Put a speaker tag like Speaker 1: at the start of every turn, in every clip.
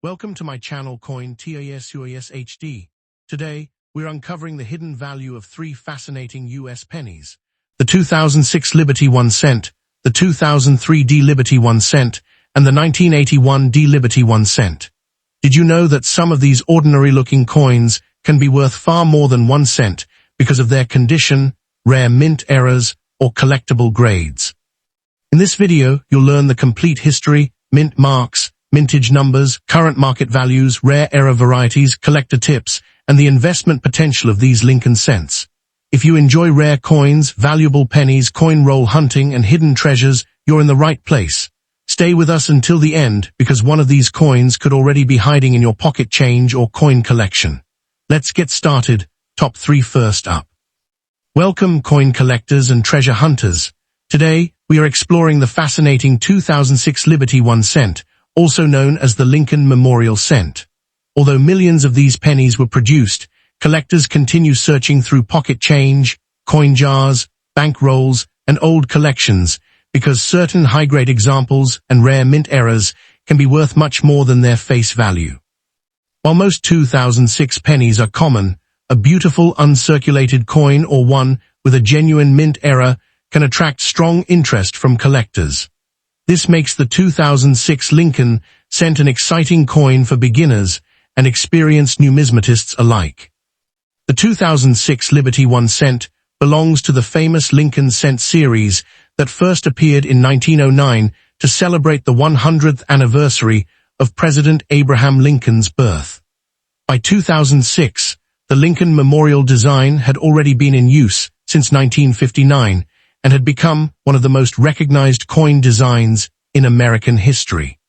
Speaker 1: Welcome to my channel Coin TASUAS HD. Today, we're uncovering the hidden value of three fascinating US pennies. The 2006 Liberty 1 cent, the 2003 D Liberty 1 cent, and the 1981 D Liberty 1 cent. Did you know that some of these ordinary-looking coins can be worth far more than 1 cent because of their condition, rare mint errors, or collectible grades? In this video, you'll learn the complete history, mint marks, mintage numbers, current market values, rare error varieties, collector tips, and the investment potential of these Lincoln cents. If you enjoy rare coins, valuable pennies, coin roll hunting, and hidden treasures, you're in the right place. Stay with us until the end, because one of these coins could already be hiding in your pocket change or coin collection. Let's get started. Top 3 first up. Welcome, coin collectors and treasure hunters. Today, we are exploring the fascinating 2006 Liberty 1 cent, also known as the Lincoln Memorial Cent. Although millions of these pennies were produced, collectors continue searching through pocket change, coin jars, bank rolls, and old collections, because certain high-grade examples and rare mint errors can be worth much more than their face value. While most 2006 pennies are common, a beautiful uncirculated coin or one with a genuine mint error can attract strong interest from collectors. This makes the 2006 Lincoln cent an exciting coin for beginners and experienced numismatists alike. The 2006 Liberty 1 cent belongs to the famous Lincoln cent series that first appeared in 1909 to celebrate the 100th anniversary of President Abraham Lincoln's birth. By 2006, the Lincoln Memorial design had already been in use since 1959 and had become one of the most recognized coin designs in American history.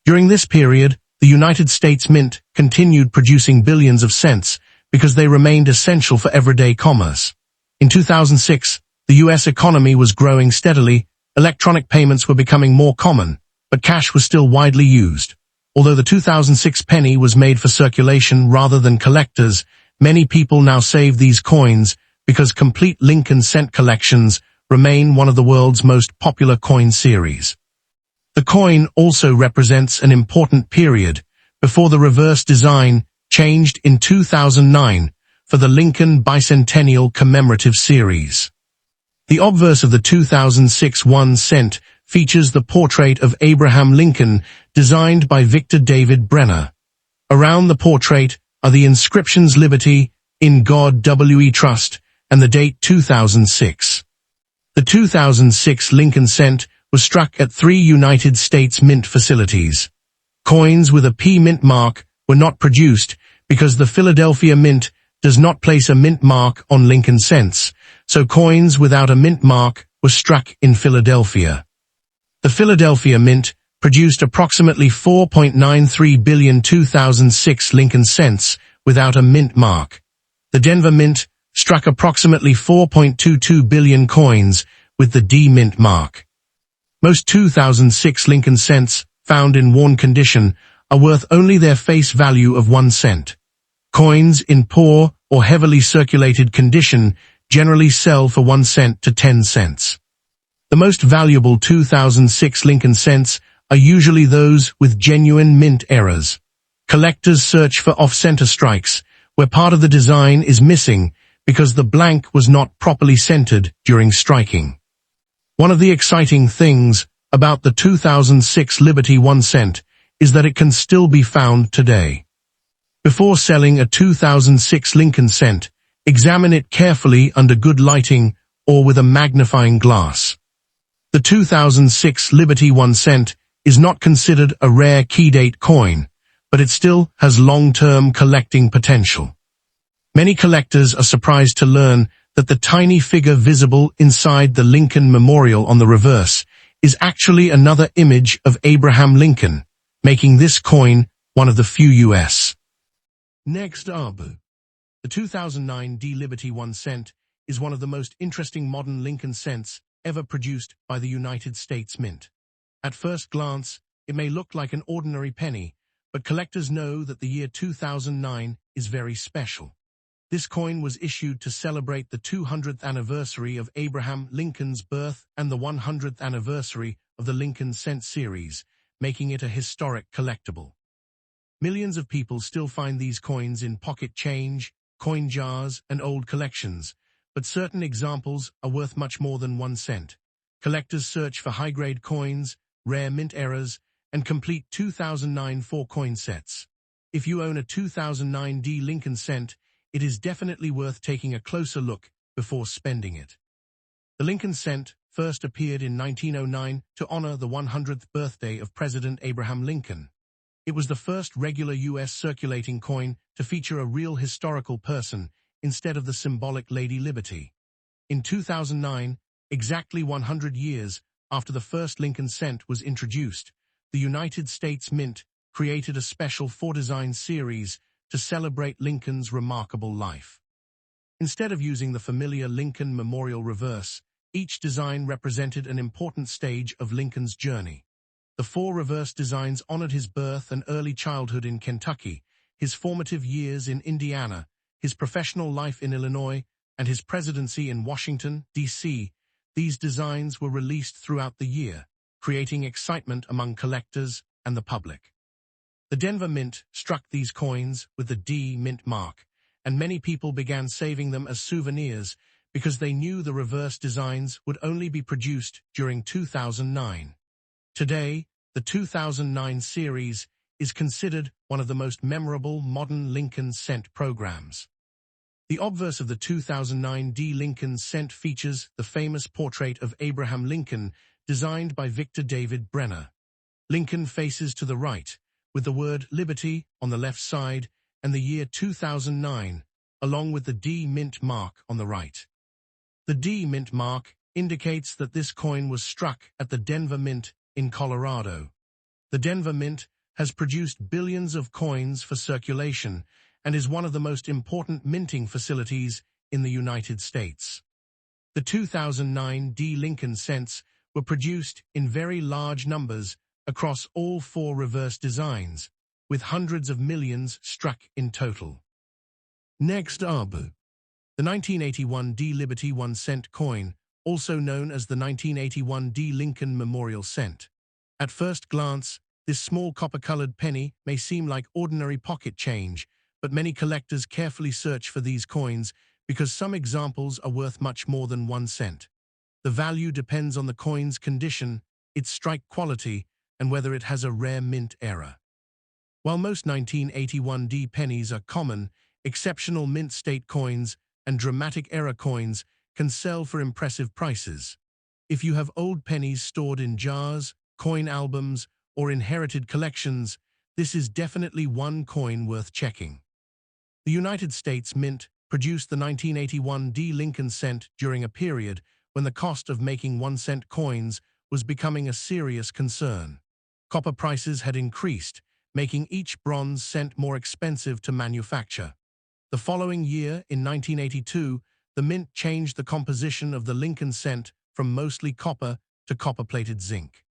Speaker 1: During this period, the United States Mint continued producing billions of cents because they remained essential for everyday commerce. In 2006, the U.S. economy was growing steadily, electronic payments were becoming more common, but cash was still widely used. Although the 2006 penny was made for circulation rather than collectors, many people now save these coins because complete Lincoln cent collections remain one of the world's most popular coin series. The coin also represents an important period before the reverse design changed in 2009 for the Lincoln Bicentennial Commemorative Series. The obverse of the 2006 1 cent features the portrait of Abraham Lincoln designed by Victor David Brenner. Around the portrait are the inscriptions Liberty, In God We Trust, and the date 2006. The 2006 Lincoln cent was struck at 3 United States Mint facilities. Coins with a P mint mark were not produced because the Philadelphia Mint does not place a mint mark on Lincoln cents, so coins without a mint mark were struck in Philadelphia. The Philadelphia Mint produced approximately 4.93 billion 2006 Lincoln cents without a mint mark. The Denver Mint struck approximately 4.22 billion coins with the D mint mark. Most 2006 Lincoln cents found in worn condition are worth only their face value of 1 cent. Coins in poor or heavily circulated condition generally sell for 1 cent to 10 cents. The most valuable 2006 Lincoln cents are usually those with genuine mint errors. Collectors search for off-center strikes, where part of the design is missing because the blank was not properly centered during striking. One of the exciting things about the 2006 Liberty 1 cent is that it can still be found today. Before selling a 2006 Lincoln cent, examine it carefully under good lighting or with a magnifying glass. The 2006 Liberty 1 cent is not considered a rare key-date coin, but it still has long-term collecting potential. Many collectors are surprised to learn that the tiny figure visible inside the Lincoln Memorial on the reverse is actually another image of Abraham Lincoln, making this coin one of the few U.S. Next up, the 2009 D Liberty 1 cent is one of the most interesting modern Lincoln cents ever produced by the United States Mint. At first glance, it may look like an ordinary penny, but collectors know that the year 2009 is very special. This coin was issued to celebrate the 200th anniversary of Abraham Lincoln's birth and the 100th anniversary of the Lincoln cent series, making it a historic collectible. Millions of people still find these coins in pocket change, coin jars, and old collections, but certain examples are worth much more than 1 cent. Collectors search for high-grade coins, rare mint errors, and complete 2009 four-coin sets. If you own a 2009 D Lincoln cent, it is definitely worth taking a closer look before spending it. The Lincoln cent first appeared in 1909 to honor the 100th birthday of President Abraham Lincoln. It was the first regular U.S. circulating coin to feature a real historical person instead of the symbolic Lady Liberty. In 2009, exactly 100 years after the first Lincoln cent was introduced, the United States Mint created a special four-design series to celebrate Lincoln's remarkable life. Instead of using the familiar Lincoln Memorial reverse, each design represented an important stage of Lincoln's journey. The four reverse designs honored his birth and early childhood in Kentucky, his formative years in Indiana, his professional life in Illinois, and his presidency in Washington, D.C. These designs were released throughout the year, creating excitement among collectors and the public. The Denver Mint struck these coins with the D Mint mark, and many people began saving them as souvenirs because they knew the reverse designs would only be produced during 2009. Today, the 2009 series is considered one of the most memorable modern Lincoln cent programs. The obverse of the 2009 D Lincoln cent features the famous portrait of Abraham Lincoln designed by Victor David Brenner. Lincoln faces to the right, with the word Liberty on the left side and the year 2009, along with the D Mint mark on the right. The D Mint mark indicates that this coin was struck at the Denver Mint in Colorado. The Denver Mint has produced billions of coins for circulation and is one of the most important minting facilities in the United States. The 2009 D Lincoln cents were produced in very large numbers across all four reverse designs, with hundreds of millions struck in total. Next up, the 1981 D Liberty 1 cent coin, also known as the 1981 D Lincoln Memorial Cent. At first glance, this small copper-colored penny may seem like ordinary pocket change, but many collectors carefully search for these coins because some examples are worth much more than 1 cent. The value depends on the coin's condition, its strike quality, and whether it has a rare mint error. While most 1981 D pennies are common, exceptional mint state coins and dramatic error coins can sell for impressive prices. If you have old pennies stored in jars, coin albums, or inherited collections, this is definitely one coin worth checking. The United States Mint produced the 1981 D Lincoln cent during a period when the cost of making 1 cent coins was becoming a serious concern. Copper prices had increased, making each bronze cent more expensive to manufacture. The following year, in 1982, the Mint changed the composition of the Lincoln cent from mostly copper to copper-plated zinc.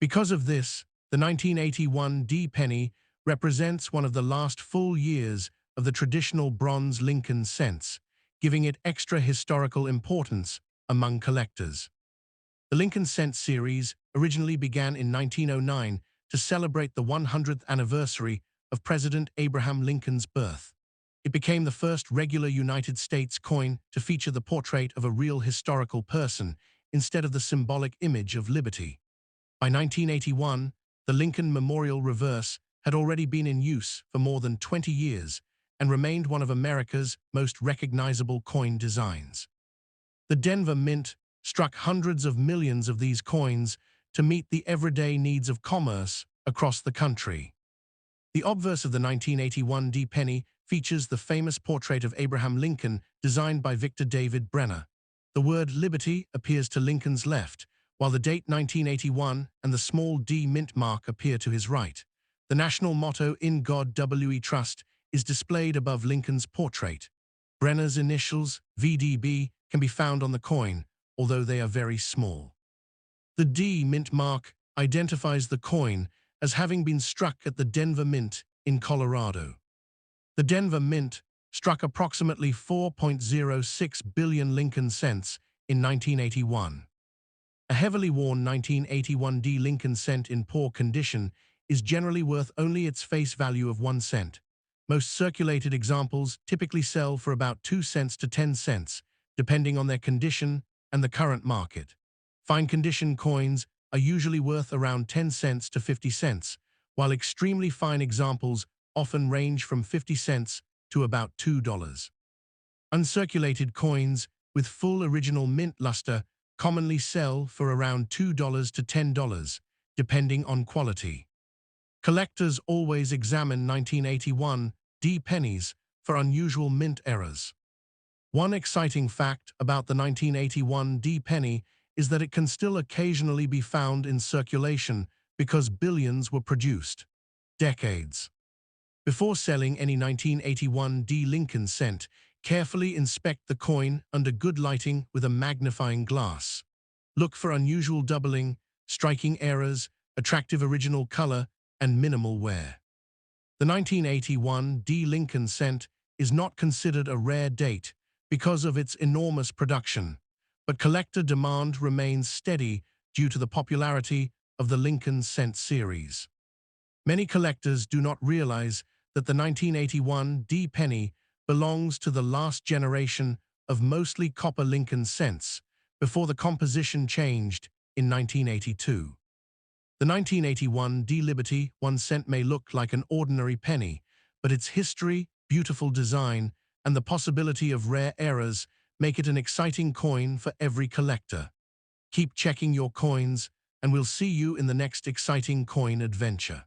Speaker 1: Because of this, the 1981 D penny represents one of the last full years of the traditional bronze Lincoln cents, giving it extra historical importance among collectors. The Lincoln cent series originally began in 1909 to celebrate the 100th anniversary of President Abraham Lincoln's birth. It became the first regular United States coin to feature the portrait of a real historical person instead of the symbolic image of liberty. By 1981, the Lincoln Memorial reverse had already been in use for more than 20 years and remained one of America's most recognizable coin designs. The Denver Mint struck hundreds of millions of these coins to meet the everyday needs of commerce across the country. The obverse of the 1981 D penny features the famous portrait of Abraham Lincoln designed by Victor David Brenner. The word Liberty appears to Lincoln's left, while the date 1981 and the small D Mint mark appear to his right. The national motto, "In God We Trust," is displayed above Lincoln's portrait. Brenner's initials, VDB, can be found on the coin, although they are very small. The D Mint mark identifies the coin as having been struck at the Denver Mint in Colorado. The Denver Mint struck approximately 4.06 billion Lincoln cents in 1981. A heavily worn 1981 D Lincoln cent in poor condition is generally worth only its face value of 1 cent. Most circulated examples typically sell for about 2 cents to 10 cents, depending on their condition and the current market. Fine condition coins are usually worth around 10 cents to 50 cents, while extremely fine examples often range from 50 cents to about $2. Uncirculated coins with full original mint luster commonly sell for around $2 to $10, depending on quality. Collectors always examine 1981 D pennies for unusual mint errors. One exciting fact about the 1981 D penny is that it can still occasionally be found in circulation because billions were produced. Decades. Before selling any 1981 D Lincoln cent, carefully inspect the coin under good lighting with a magnifying glass. Look for unusual doubling, striking errors, attractive original color, and minimal wear. The 1981 D Lincoln cent is not considered a rare date because of its enormous production, but collector demand remains steady due to the popularity of the Lincoln cent series. Many collectors do not realize that the 1981 D penny belongs to the last generation of mostly copper Lincoln cents before the composition changed in 1982. The 1981 D Liberty 1 cent may look like an ordinary penny, but its history, beautiful design, and the possibility of rare errors make it an exciting coin for every collector. Keep checking your coins, and we'll see you in the next exciting coin adventure.